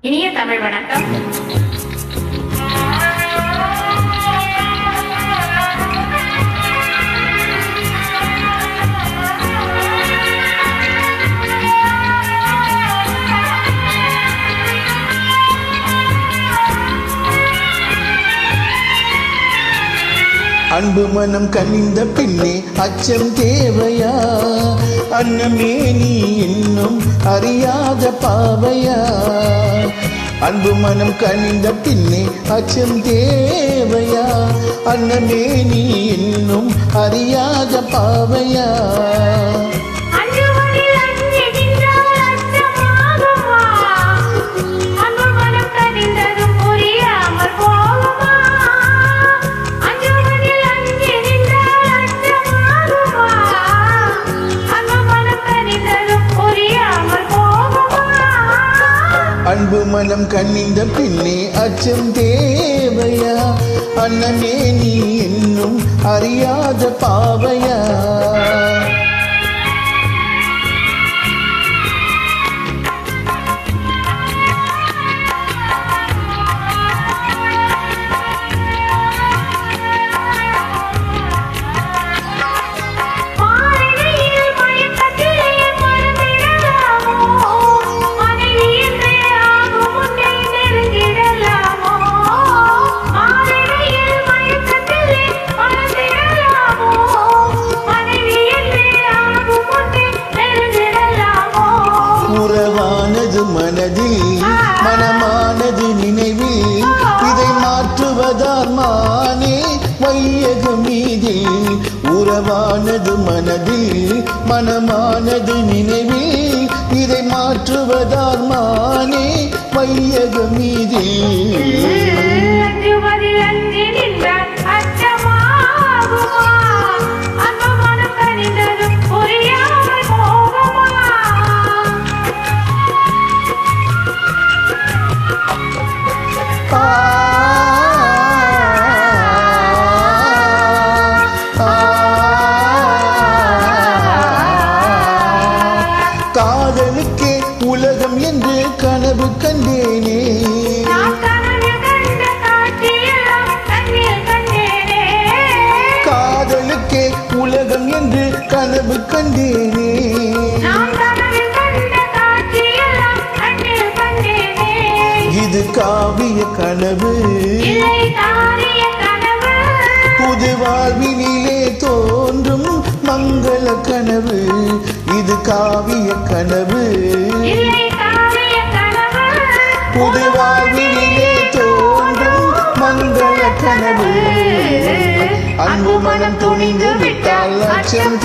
இனிய தமிழ் வணக்கம். அன்பு மனம் கனிந்த பின்னே அச்சம் தேவையா? அன்னமே நீ இன்னும் அறியாத பாவையா? அன்பு மனம் கனிந்த பின்னே அச்சம் தேவையா? அன்னமே நீ இன்னும் அறியாத பாவையா? அன்பு மனம் கண்ணிந்த பின்னே அச்சம் தேவையா? அன்னமே நீ இன்னும் அறியாத பாவையா? உறவானது மனதில், மனமானது நினைவில், இதை மாற்றுவதால் மானே வையகம் மீதில். உறவானது மனதில், மனமானது நினைவில், இதை மாற்றுவதால் மானே வையகம் மீதில். காதலுக்கே உலகம் என்று கனவு கண்டேனே, காதலுக்கே உலகம் என்று கனவு கண்டேனே. இது காவிய கனவு, புது வாழ்வினிலே தோன்றும் மங்கள கனவு. இது காவிய கனவு, புது வாழ்வினிலே தோன்றும் மங்கள கனவு. அன்பு மனம் துணிந்து விட்டால் அச்சம்